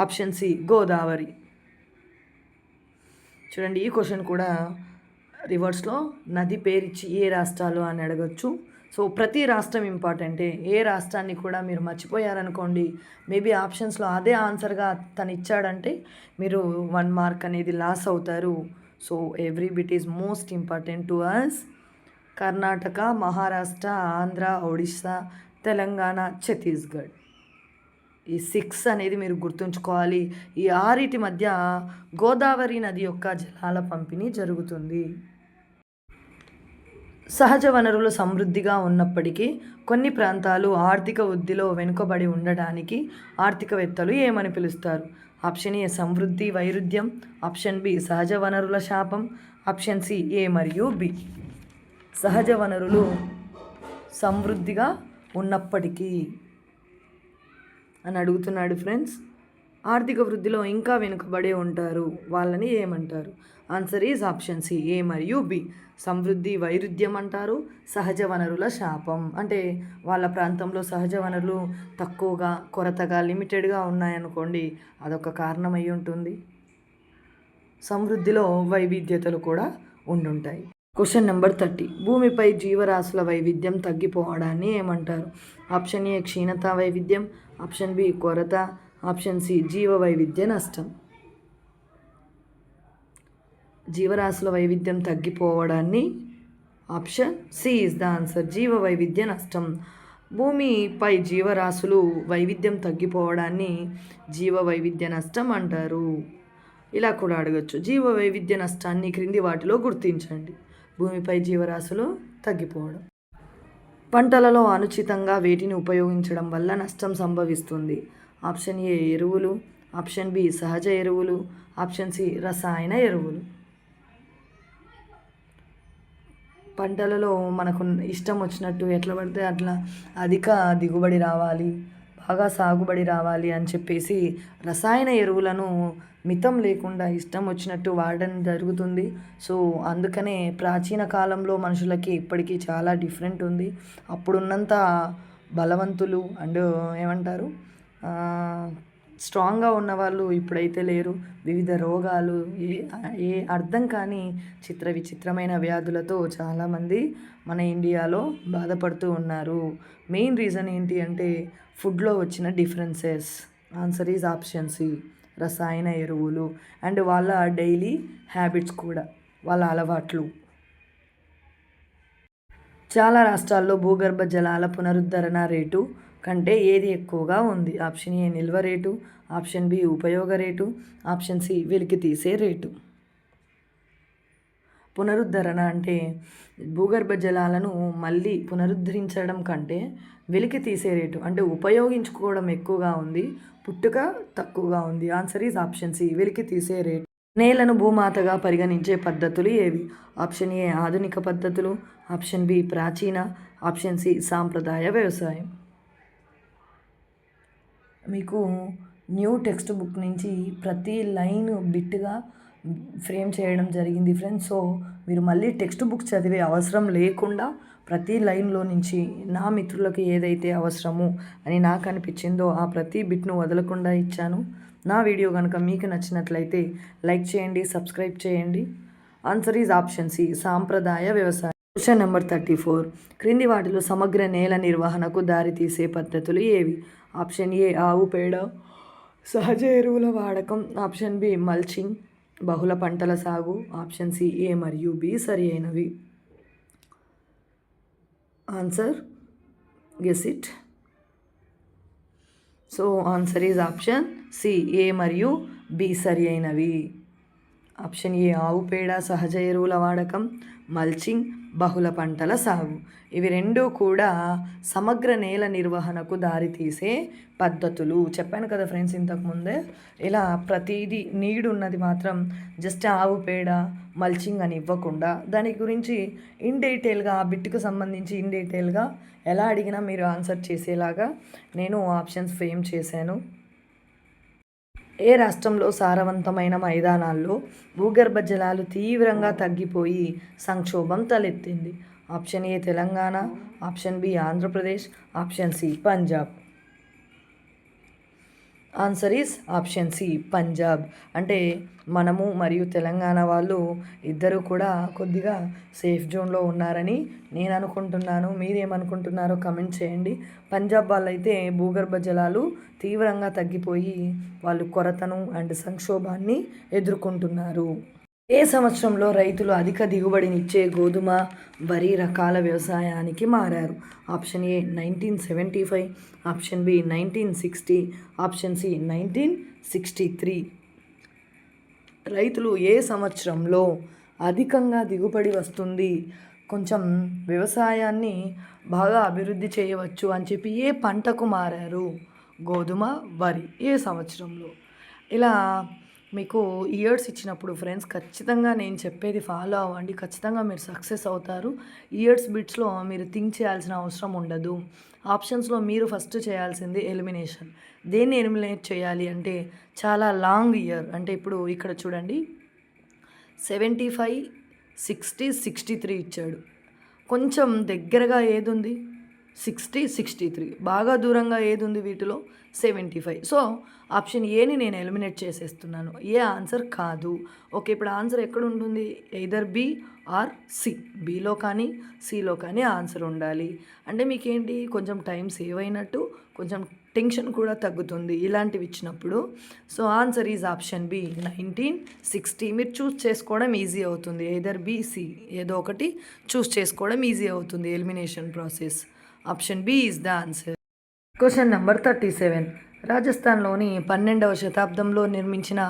option C Godavari. చూడండి, ఈ క్వశ్చన్ కూడా రివర్స్లో నది పేరిచ్చి ఏ రాష్ట్రాలు అని అడగచ్చు. సో ప్రతి రాష్ట్రం ఇంపార్టెంటే. ఏ రాష్ట్రాన్ని కూడా మీరు మర్చిపోయారనుకోండి, మేబీ ఆప్షన్స్లో అదే ఆన్సర్గా తను ఇచ్చాడంటే మీరు 1 మార్క్ అనేది లాస్ అవుతారు. So every bit is most important to us. Karnataka, Maharashtra, Andhra, Odisha, Telangana, Chhattisgarh. ఈ 6 అనేది మీరు గుర్తుంచుకోవాలి. ఈ 6 మధ్య గోదావరి నది యొక్క జలాల పంపిణీ జరుగుతుంది. సహజ వనరులు సమృద్ధిగా ఉన్నప్పటికీ కొన్ని ప్రాంతాలు ఆర్థిక వృద్ధిలో వెనుకబడి ఉండడానికి ఆర్థికవేత్తలు ఏమని పిలుస్తారు? ఆప్షన్ ఏ సమృద్ధి వైరుధ్యం, ఆప్షన్ బి సహజ వనరుల శాపం, ఆప్షన్ సి ఏ మరియు బి. సహజ వనరులు సమృద్ధిగా ఉన్నప్పటికీ అని అడుగుతున్నాడు ఫ్రెండ్స్. ఆర్థిక వృద్ధిలో ఇంకా వెనుకబడే ఉంటారు, వాళ్ళని ఏమంటారు? Answer is option C A మరియు బి. సమృద్ధి వైరుధ్యం అంటారు, సహజ వనరుల శాపం అంటే వాళ్ళ ప్రాంతంలో సహజ వనరులు తక్కువగా, కొరతగా, లిమిటెడ్గా ఉన్నాయనుకోండి, అదొక కారణం అయి ఉంటుంది. సమృద్ధిలో వైవిధ్యతలు కూడా ఉండుంటాయి. Question number 30. భూమిపై జీవరాశుల వైవిధ్యం తగ్గిపోవడాన్ని ఏమంటారు? ఆప్షన్ ఏ క్షీణత వైవిధ్యం, ఆప్షన్ బి కొరత, ఆప్షన్ సి జీవ వైవిధ్య నష్టం. జీవరాశుల వైవిధ్యం తగ్గిపోవడాన్ని option C is the answer, జీవ వైవిధ్య నష్టం. భూమిపై జీవరాశులు వైవిధ్యం తగ్గిపోవడాన్ని జీవ వైవిధ్య నష్టం అంటారు. ఇలా కూడా అడగచ్చు. జీవ వైవిధ్య నష్టాన్ని క్రింది వాటిలో గుర్తించండి. భూమిపై జీవరాశులు తగ్గిపోవడం. పంటలలో అనుచితంగా వేటిని ఉపయోగించడం వల్ల నష్టం సంభవిస్తుంది? ఆప్షన్ ఏ ఎరువులు, ఆప్షన్ బి సహజ ఎరువులు, ఆప్షన్ సి రసాయన ఎరువులు. పంటలలో మనకు ఇష్టం వచ్చినట్టు ఎట్లా పడితే అట్లా అధిక దిగుబడి రావాలి, బాగా సాగుబడి రావాలి అని చెప్పేసి రసాయన ఎరువులను మితం లేకుండా ఇష్టం వచ్చినట్టు వాడడం జరుగుతుంది. సో అందుకనే ప్రాచీన కాలంలో మనుషులకి ఇప్పటికీ చాలా డిఫరెంట్ ఉంది. అప్పుడున్నంత బలవంతులు అండ్ ఏమంటారు స్ట్రాంగ్గా ఉన్నవాళ్ళు ఇప్పుడైతే లేరు. వివిధ రోగాలు, ఏ అర్థం కాని విచిత్రమైన వ్యాధులతో చాలామంది మన ఇండియాలో బాధపడుతూ ఉన్నారు. మెయిన్ రీజన్ ఏంటి అంటే ఫుడ్లో వచ్చిన differences. Answer is option C రసాయన ఎరువులు అండ్ వాళ్ళ డైలీ హ్యాబిట్స్ కూడా, వాళ్ళ అలవాట్లు. చాలా రాష్ట్రాల్లో భూగర్భ జలాల పునరుద్ధరణ రేటు కంటే ఏది ఎక్కువగా ఉంది? ఆప్షన్ ఏ నిల్వ రేటు, ఆప్షన్ బి ఉపయోగ రేటు, ఆప్షన్ సి వెలికి తీసే రేటు. పునరుద్ధరణ అంటే భూగర్భ జలాలను మళ్ళీ పునరుద్ధరించడం కంటే వెలికి తీసే రేటు అంటే ఉపయోగించుకోవడం ఎక్కువగా ఉంది, పుట్టుక తక్కువగా ఉంది. ఆన్సర్ ఈజ్ ఆప్షన్ సి వెలికి తీసే రేటు. నేలను భూమాతగా పరిగణించే పద్ధతులు ఏవి? ఆప్షన్ ఏ ఆధునిక పద్ధతులు, ఆప్షన్ బి ప్రాచీన, ఆప్షన్ సి సాంప్రదాయ వ్యవసాయం. మీకు న్యూ టెక్స్ట్ బుక్ నుంచి ప్రతి లైన్ బిట్గా ఫ్రేమ్ చేయడం జరిగింది ఫ్రెండ్స్. సో మీరు మళ్ళీ టెక్స్ట్ బుక్ చదివే అవసరం లేకుండా ప్రతి లైన్లో నుంచి నా మిత్రులకు ఏదైతే అవసరమో అని నాకు అనిపించిందో ఆ ప్రతి బిట్ను వదలకుండా ఇచ్చాను. నా వీడియో కనుక మీకు నచ్చినట్లయితే లైక్ చేయండి, సబ్స్క్రైబ్ చేయండి. ఆన్సర్ ఈజ్ ఆప్షన్ సి సాంప్రదాయ వ్యవసాయం. Question number 34. క్రింది వాటిలో సమగ్ర నేల నిర్వహణకు దారితీసే పద్ధతులు ఏవి? ఆప్షన్ ఏ ఆవు పేడ, సహజ ఎరువుల వాడకం, ఆప్షన్ బి మల్చింగ్, బహుళ పంటల సాగు, ఆప్షన్ సి ఏ మరియు బి సరి అయినవి. Answer guess it. So answer is option C A మరియు బి సరి అయినవి. ఆప్షన్ ఏ ఆవు పేడ, సహజ ఎరువుల వాడకం, మల్చింగ్, బహుళ పంటల సాగు. ఇవి రెండూ కూడా సమగ్ర నేల నిర్వహణకు దారితీసే పద్ధతులు. చెప్పాను కదా ఫ్రెండ్స్ ఇంతకుముందే. ఇలా ప్రతిదీ నీడు ఉన్నది మాత్రం జస్ట్ ఆవు పేడ, మల్చింగ్ అని ఇవ్వకుండా దాని గురించి ఇన్ డీటెయిల్గా ఆ బిట్కు సంబంధించి ఇన్ డీటెయిల్గా ఎలా అడిగినా మీరు ఆన్సర్ చేసేలాగా నేను ఆప్షన్స్ ఫ్రేమ్ చేశాను. ఏ రాష్ట్రంలో సారవంతమైన మైదానాల్లో భూగర్భ జలాలు తీవ్రంగా తగ్గిపోయి సంక్షోభం తలెత్తింది? Option A Telangana, option B Andhra Pradesh, option C Punjab. Answer is option C Punjab. అంటే మనము మరియు తెలంగాణ వాళ్ళు ఇద్దరు కూడా కొద్దిగా సేఫ్ జోన్లో ఉన్నారని నేను అనుకుంటున్నాను. మీరేమనుకుంటున్నారో కమెంట్ చేయండి. పంజాబ్ వాళ్ళైతే భూగర్భ జలాలు తీవ్రంగా తగ్గిపోయి వాళ్ళు కొరతను అండ్ సంక్షోభాన్ని ఎదుర్కొంటున్నారు. ఏ సంవత్సరంలో రైతులు అధిక దిగుబడినిచ్చే గోధుమ, వరి రకాల వ్యవసాయానికి మారారు? Option A 1975, option B 1960, option C 1963. రైతులు ఏ సంవత్సరంలో అధికంగా దిగుబడి వస్తుంది, కొంచెం వ్యవసాయాన్ని బాగా అభివృద్ధి చేయవచ్చు అని చెప్పి ఏ పంటకు మారారు? గోధుమ, వరి. ఏ సంవత్సరంలో? ఇలా మీకు ఇయర్స్ ఇచ్చినప్పుడు ఫ్రెండ్స్ ఖచ్చితంగా నేను చెప్పేది ఫాలో అవ్వండి. ఖచ్చితంగా మీరు సక్సెస్ అవుతారు. ఇయర్స్ బిట్స్లో మీరు థింక్ చేయాల్సిన అవసరం ఉండదు. ఆప్షన్స్లో మీరు ఫస్ట్ చేయాల్సింది ఎలిమినేషన్. దేన్ని ఎలిమినేట్ చేయాలి అంటే చాలా లాంగ్ ఇయర్. అంటే ఇప్పుడు ఇక్కడ చూడండి 75, 60, 63 ఇచ్చాడు. కొంచెం దగ్గరగా ఏది ఉంది? 60, 63. బాగా దూరంగా ఏది ఉంది వీటిలో? 75. సో ఆప్షన్ ఏని నేను ఎలిమినేట్ చేసేస్తున్నాను. ఏ ఆన్సర్ కాదు. ఓకే, ఇప్పుడు ఆన్సర్ ఎక్కడ ఉంటుంది? Either B or C. బిలో కానీ సిలో కానీ ఆన్సర్ ఉండాలి. అంటే మీకేంటి కొంచెం టైం సేవ్ అయినట్టు, కొంచెం టెన్షన్ కూడా తగ్గుతుంది ఇలాంటివి ఇచ్చినప్పుడు. So answer is option B 1960. మీరు చూస్ చేసుకోవడం ఈజీ అవుతుంది. ఎయిదర్ బి, సి ఏదో ఒకటి చూస్ చేసుకోవడం ఈజీ అవుతుంది elimination process. Option B is the answer. Question number 37. రాజస్థాన్లోని 12వ శతాబ్దంలో నిర్మించిన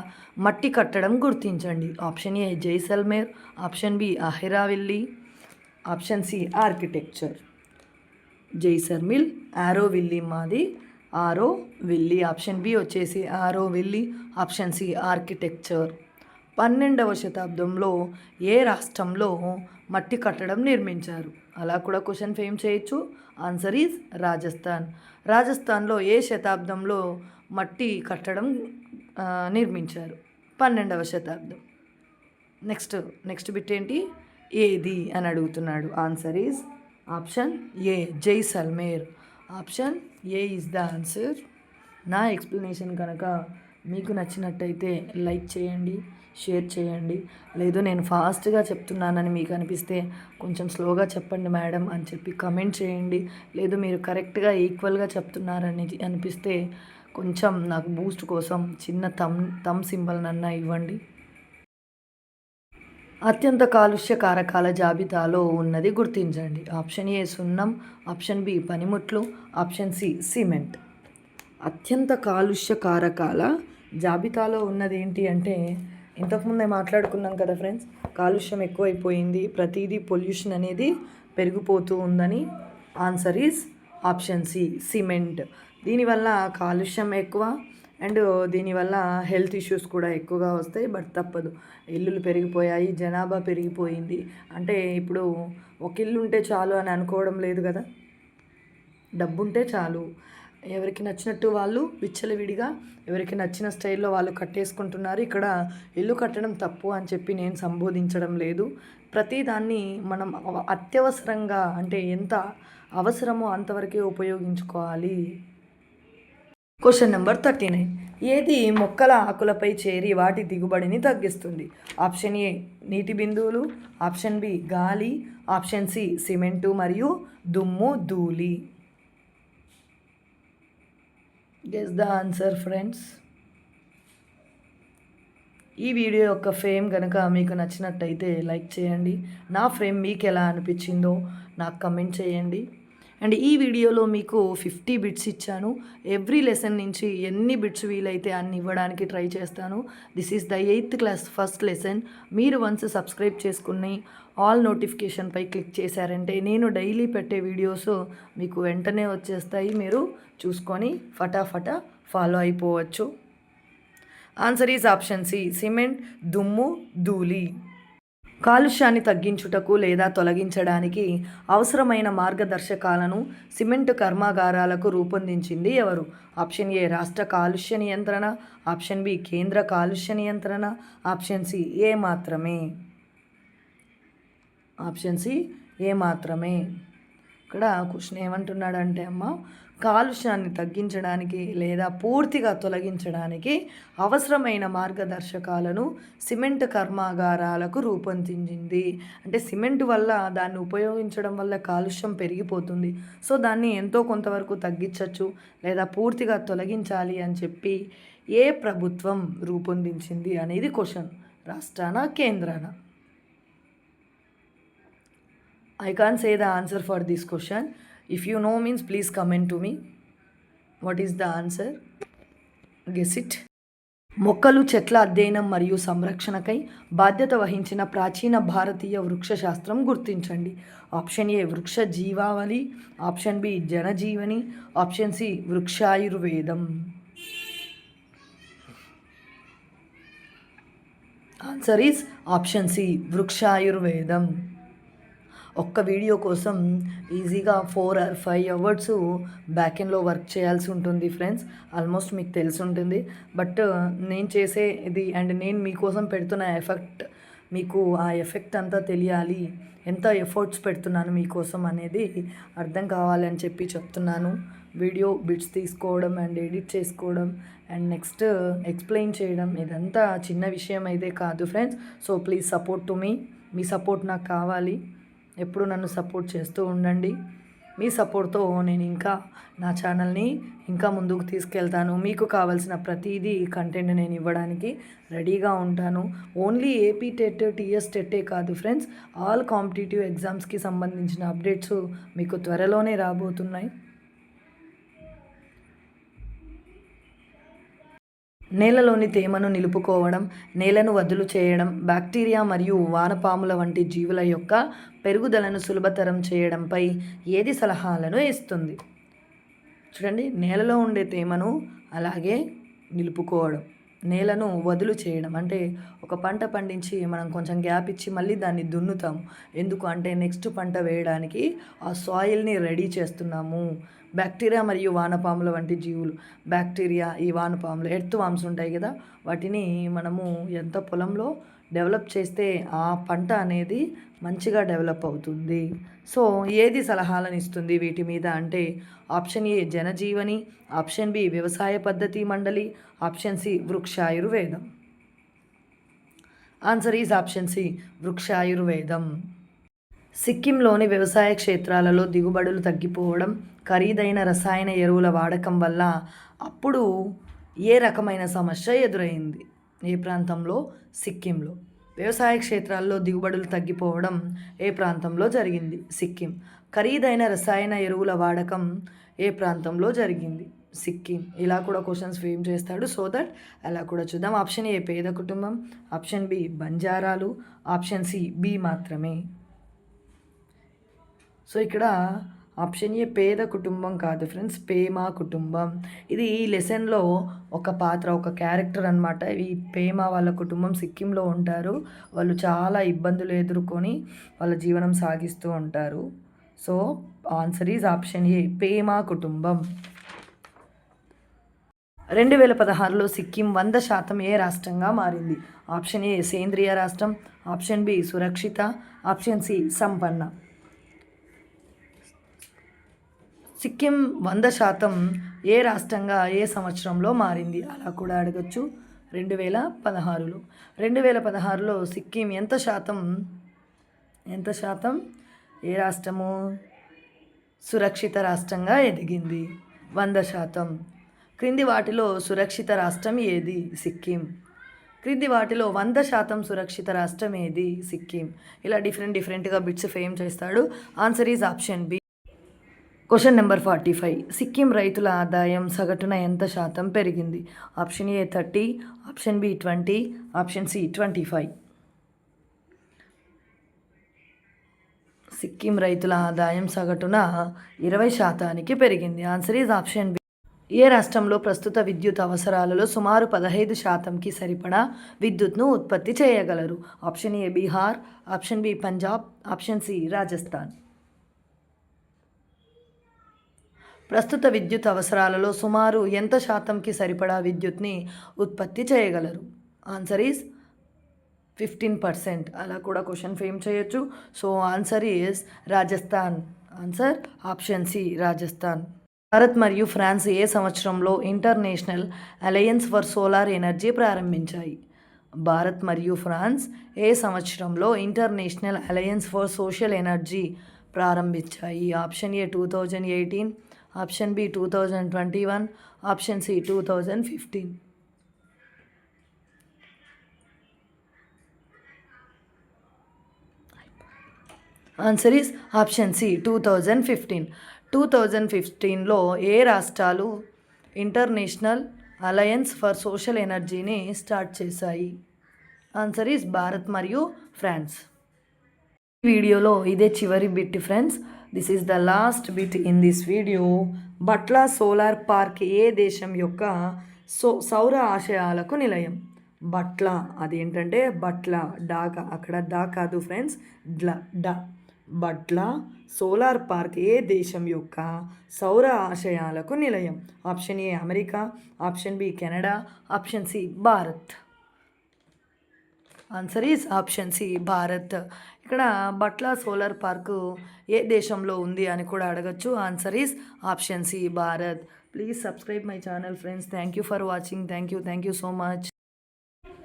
మట్టి కట్టడం గుర్తించండి. Option A Jaisalmer, option B Auroville, option C architecture. Jaisalmer, Auroville మాది ఆరోవిల్లీ. ఆప్షన్ బి వచ్చేసి ఆరోవిల్లీ, ఆప్షన్ సి ఆర్కిటెక్చర్. 12వ శతాబ్దంలో ఏ రాష్ట్రంలో మట్టి కట్టడం నిర్మించారు? అలా కూడా క్వశ్చన్ ఫ్రేమ్ చేయొచ్చు. Answer is Rajasthan. రాజస్థాన్లో ఏ శతాబ్దంలో మట్టి కట్టడం నిర్మించారు? 12వ శతాబ్దం. నెక్స్ట్ బిట్ ఏంటి? ఏది అని అడుగుతున్నాడు. Answer is option A Jaisalmer. Option A is the answer. నా ఎక్స్ప్లెనేషన్ కనుక మీకు నచ్చినట్టయితే లైక్ చేయండి, షేర్ చేయండి. లేదు నేను ఫాస్ట్గా చెప్తున్నానని మీకు అనిపిస్తే కొంచెం స్లోగా చెప్పండి మేడం అని చెప్పి కమెంట్ చేయండి. లేదు మీరు కరెక్ట్గా ఈక్వల్గా చెప్తున్నారని అనిపిస్తే కొంచెం నాకు బూస్ట్ కోసం చిన్న థమ్ సింబల్ నన్నా ఇవ్వండి. అత్యంత కాలుష్య కారకాల జాబితాలో ఉన్నది గుర్తించండి. ఆప్షన్ ఏ సున్నం, ఆప్షన్ బి పనిముట్లు, ఆప్షన్ సి సిమెంట్. అత్యంత కాలుష్య కారకాల జాబితాలో ఉన్నది ఏంటి అంటే ఇంతకుముందే మాట్లాడుకున్నాం కదా ఫ్రెండ్స్, కాలుష్యం ఎక్కువైపోయింది, ప్రతిదీ పొల్యూషన్ అనేది పెరిగిపోతూ ఉందని. Answer is option C cement. దీనివల్ల కాలుష్యం ఎక్కువ అండ్ దీనివల్ల హెల్త్ ఇష్యూస్ కూడా ఎక్కువగా వస్తాయి. బట్ తప్పదు, ఇల్లులు పెరిగిపోయాయి, జనాభా పెరిగిపోయింది. అంటే ఇప్పుడు ఒక ఇల్లు ఉంటే చాలు అని అనుకోవడం లేదు కదా, డబ్బు ఉంటే చాలు. ఎవరికి నచ్చినట్టు వాళ్ళు విచ్చలవిడిగా ఎవరికి నచ్చిన స్టైల్లో వాళ్ళు కట్టేసుకుంటున్నారు. ఇక్కడ ఇల్లు కట్టడం తప్పు అని చెప్పి నేను సంబోధించడం లేదు. ప్రతిదాన్ని మనం అత్యవసరంగా అంటే ఎంత అవసరమో అంతవరకే ఉపయోగించుకోవాలి. Question number 39. ఏది మొక్కల ఆకులపై చేరి వాటి దిగుబడిని తగ్గిస్తుంది? ఆప్షన్ ఏ నీటి బిందువులు, ఆప్షన్ బి గాలి, ఆప్షన్ సి సిమెంటు మరియు దుమ్ము ధూళి. Guess the answer friends. ఈ వీడియో యొక్క ఫ్రేమ్ కనుక మీకు నచ్చినట్టయితే లైక్ చేయండి. నా ఫ్రేమ్ మీకు ఎలా అనిపించిందో నాకు కమెంట్ చేయండి. అండ్ ఈ వీడియోలో మీకు 50 బిట్స్ ఇచ్చాను. ఎవ్రీ లెసన్ నుంచి ఎన్ని బిట్స్ వీలైతే అన్ని ఇవ్వడానికి ట్రై చేస్తాను. This is the 8th class first lesson. మీరు వన్స్ సబ్స్క్రైబ్ చేసుకుని ఆల్ నోటిఫికేషన్పై క్లిక్ చేశారంటే నేను డైలీ పెట్టే వీడియోస్ మీకు వెంటనే వచ్చేస్తాయి. మీరు చూసుకొని ఫటాఫటా ఫాలో అయిపోవచ్చు. Answer is option C cement, దుమ్ము ధూళి. కాలుష్యాన్ని తగ్గించుటకు లేదా తొలగించడానికి అవసరమైన మార్గదర్శకాలను సిమెంట్ కర్మాగారాలకు రూపొందించింది ఎవరు? ఆప్షన్ ఏ రాష్ట్ర కాలుష్య నియంత్రణ, ఆప్షన్ బి కేంద్ర కాలుష్య నియంత్రణ, ఆప్షన్ సి ఏ మాత్రమే. ఆప్షన్ సి ఏ మాత్రమే. ఇక్కడ క్వశ్చన్ ఏమంటున్నాడంటే కాలుష్యాన్ని తగ్గించడానికి లేదా పూర్తిగా తొలగించడానికి అవసరమైన మార్గదర్శకాలను సిమెంట్ కర్మాగారాలకు రూపొందించింది. అంటే సిమెంట్ వల్ల దాన్ని ఉపయోగించడం వల్ల కాలుష్యం పెరిగిపోతుంది. సో దాన్ని ఎంతో కొంతవరకు తగ్గించవచ్చు లేదా పూర్తిగా తొలగించాలి అని చెప్పి ఏ ప్రభుత్వం రూపొందించింది అనేది question. రాష్ట్రానా కేంద్రానా? I can't say the answer for this question. If you know means please comment to me. What is the answer? Guess it. మొక్కలు చెట్ల అధ్యయనం మరియు సంరక్షణకై బాధ్యత వహించిన ప్రాచీన భారతీయ వృక్ష శాస్త్రం గుర్తించండి. ఆప్షన్ ఏ వృక్ష జీవావళి, ఆప్షన్ బి జనజీవని, ఆప్షన్ సి వృక్షాయుర్వేదం. ఆన్సర్ ఈస్ ఆప్షన్ సి వృక్షాయుర్వేదం. ఒక్క వీడియో కోసం ఈజీగా 4 or 5 అవర్స్ బ్యాక్ ఎండ్లో వర్క్ చేయాల్సి ఉంటుంది ఫ్రెండ్స్. ఆల్మోస్ట్ మీకు తెలిసి ఉంటుంది. బట్ నేను చేసే ఇది అండ్ నేను మీకోసం పెడుతున్న ఎఫెక్ట్, మీకు ఆ ఎఫెక్ట్ అంతా తెలియాలి, ఎంత ఎఫర్ట్స్ పెడుతున్నాను మీకోసం అనేది అర్థం కావాలని చెప్పి చెప్తున్నాను. వీడియో బిట్స్ తీసుకోవడం అండ్ ఎడిట్ చేసుకోవడం అండ్ నెక్స్ట్ ఎక్స్ప్లెయిన్ చేయడం ఇదంతా చిన్న విషయం అయితే కాదు friends. So please support to me. Me support నాకు కావాలి. ఎప్పుడు నన్ను సపోర్ట్ చేస్తూ ఉండండి. మీ సపోర్ట్తో నేను ఇంకా నా ఛానల్ని ఇంకా ముందుకు తీసుకెళ్తాను. మీకు కావాల్సిన ప్రతిదీ కంటెంట్ నేను ఇవ్వడానికి రెడీగా ఉంటాను. ఓన్లీ ఏపీ టెట్, టీఎస్ టెట్టే కాదు ఫ్రెండ్స్, ఆల్ కాంపిటేటివ్ ఎగ్జామ్స్కి సంబంధించిన అప్డేట్స్ మీకు త్వరలోనే రాబోతున్నాయి. నేలలోని తేమను నిలుపుకోవడం, నేలను వదులు చేయడం, బ్యాక్టీరియా మరియు వానపాముల వంటి జీవుల యొక్క పెరుగుదలను సులభతరం చేయడంపై ఏది సలహాలను ఇస్తుంది? చూడండి, నేలలో ఉండే తేమను అలాగే నిలుపుకోవడం, నేలను వదులు చేయడం అంటే ఒక పంట పండించి మనం కొంచెం గ్యాప్ ఇచ్చి మళ్ళీ దాన్ని దున్నుతాము. ఎందుకు అంటే నెక్స్ట్ పంట వేయడానికి ఆ సాయిల్ని రెడీ చేస్తున్నాము. బ్యాక్టీరియా మరియు వానపాముల వంటి జీవులు, బ్యాక్టీరియా, ఈ వానపాములు ఎర్త్ వామ్స్ ఉంటాయి కదా, వాటిని మనము ఎంత పొలంలో డెవలప్ చేస్తే ఆ పంట అనేది మంచిగా డెవలప్ అవుతుంది. సో ఏది సలహాలను ఇస్తుంది వీటి మీద అంటే ఆప్షన్ ఏ జనజీవని, ఆప్షన్ బి వ్యవసాయ పద్ధతి మండలి, ఆప్షన్ సి వృక్షాయుర్వేదం. ఆన్సర్ ఈజ్ ఆప్షన్ సి వృక్షాయుర్వేదం. సిక్కింలోని వ్యవసాయ క్షేత్రాలలో దిగుబడులు తగ్గిపోవడం, ఖరీదైన రసాయన ఎరువుల వాడకం వల్ల అప్పుడు ఏ రకమైన సమస్య ఎదురైంది? ఏ ప్రాంతంలో? సిక్కింలో. వ్యవసాయ క్షేత్రాల్లో దిగుబడులు తగ్గిపోవడం ఏ ప్రాంతంలో జరిగింది? సిక్కిం. ఖరీదైన రసాయన ఎరువుల వాడకం ఏ ప్రాంతంలో జరిగింది? సిక్కిం. ఇలా కూడా క్వశ్చన్స్ ఫ్రేమ్ చేస్తాడు. సో దట్ అలా కూడా చూద్దాం. ఆప్షన్ ఏ పేద కుటుంబం, ఆప్షన్ బి బంజారాలు, ఆప్షన్ సి బి మాత్రమే. సో ఇక్కడ ఆప్షన్ ఏ పేద కుటుంబం కాదు ఫ్రెండ్స్, పేమా కుటుంబం. ఇది ఈ లెసన్లో ఒక పాత్ర, ఒక క్యారెక్టర్ అనమాట. ఈ పేమా వాళ్ళ కుటుంబం సిక్కింలో ఉంటారు. వాళ్ళు చాలా ఇబ్బందులు ఎదుర్కొని వాళ్ళ జీవనం సాగిస్తూ ఉంటారు. సో ఆన్సర్ ఈజ్ ఆప్షన్ ఏ పేమా కుటుంబం. 2016లో సిక్కిం 100% ఏ రాష్ట్రంగా మారింది? ఆప్షన్ ఏ సేంద్రియ రాష్ట్రం, ఆప్షన్ బి సురక్షిత, ఆప్షన్ సి సంపన్న. సిక్కిం 100% ఏ రాష్ట్రంగా ఏ సంవత్సరంలో మారింది? అలా కూడా అడగచ్చు. 2016లో. 2016లో సిక్కిం ఎంత శాతం ఏ రాష్ట్రము సురక్షిత రాష్ట్రంగా ఎదిగింది? 100%. క్రింది వాటిలో సురక్షిత రాష్ట్రం ఏది? సిక్కిం. క్రింది వాటిలో 100% సురక్షిత రాష్ట్రం ఏది? సిక్కిం. ఇలా డిఫరెంట్గా బిట్స్ ఫేమ్ చేస్తాడు. Answer is option B. Question number 45. Sikkim రైతుల ఆదాయం సగటున ఎంత శాతం పెరిగింది? Option A 30, option B 20, option C 25. Sikkim రైతుల ఆదాయం సగటున 20% పెరిగింది. Answer is option B. ఏ రాష్ట్రంలో ప్రస్తుత విద్యుత్ అవసరాలలో సుమారు 15%కి సరిపడా విద్యుత్ను ఉత్పత్తి చేయగలరు? Option A Bihar, option B Punjab, option C Rajasthan. ప్రస్తుత విద్యుత్ అవసరాలలో సుమారు ఎంత శాతంకి సరిపడా విద్యుత్ని ఉత్పత్తి చేయగలరు? Answer is 15%. అలా కూడా క్వశ్చన్ ఫ్రేమ్ చేయొచ్చు. So answer is Rajasthan. Answer option C Rajasthan. Bharat మరియు ఫ్రాన్స్ ఏ సంవత్సరంలో international alliance for solar energy ప్రారంభించాయి? భారత్ మరియు ఫ్రాన్స్ ఏ సంవత్సరంలో international alliance for social energy ప్రారంభించాయి? Option A 2018, option B 2021, option C 2015. Answer is option C 2015. 2015లో ఏ రాష్ట్రాలు ఇంటర్నేషనల్ అలయన్స్ ఫర్ సోషల్ ఎనర్జీని స్టార్ట్ చేశాయి? ఆన్సర్ ఈస్ భారత్ మరియు ఫ్రాన్స్. ఈ వీడియోలో ఇదే చివరి bit friends. This is the last bit in this video. Bhadla solar park ఏ దేశం యొక్క సౌర ఆశయాలకు నిలయం? బట్లా అదేంటంటే బట్లా డాగా, అక్కడ దా కాదు ఫ్రెండ్స్, డా. బట్లా సోలార్ పార్క్ ఏ దేశం యొక్క సౌర ఆశయాలకు నిలయం? Option A America, option B Canada, option C Bharat. Answer is option C Bharat. ఇక్కడ బట్లా సోలార్ పార్కు ఏ దేశంలో ఉంది అని కూడా అడగచ్చు. Answer is option C Bharat. Please subscribe my channel friends. Thank you for watching. Thank you so much.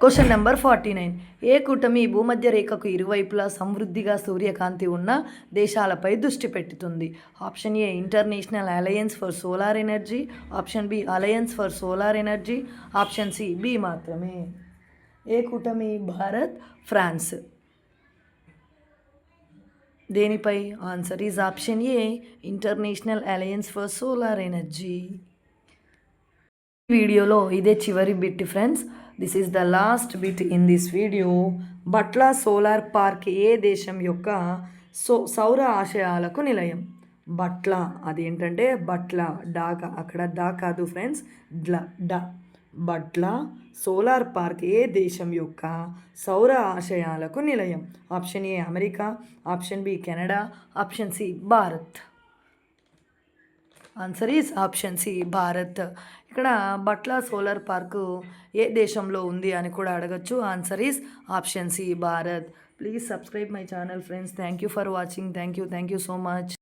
Question number 49. ఏ కూటమి భూమధ్య రేఖకు ఇరువైపులా సమృద్ధిగా సూర్యకాంతి ఉన్న దేశాలపై దృష్టి పెట్టుతుంది? Option A international alliance for solar energy, option B alliance for solar energy, option C B మాత్రమే. ఏ కూటమి? భారత్, ఫ్రాన్స్. దేనిపై? Answer is option A international alliance for solar energy. వీడియోలో ఇదే చివరి bit friends. This is the last bit in this video. Bhadla solar park ఏ దేశం యొక్క సౌర ఆశయాలకు నిలయం? బట్లా అదేంటంటే బట్లా డాగా, అక్కడ దా కాదు ఫ్రెండ్స్, డా. బట్లా సోలార్ పార్క్ ఏ దేశం యొక్క సౌర ఆశయాలకు నిలయం? Option A America, option B Canada, option C Bharat. Answer is option C Bharat. ఇక్కడ బట్లా సోలార్ పార్కు ఏ దేశంలో ఉంది అని కూడా అడగచ్చు. Answer is option C Bharat. Please subscribe my channel friends. Thank you for watching. Thank you so much.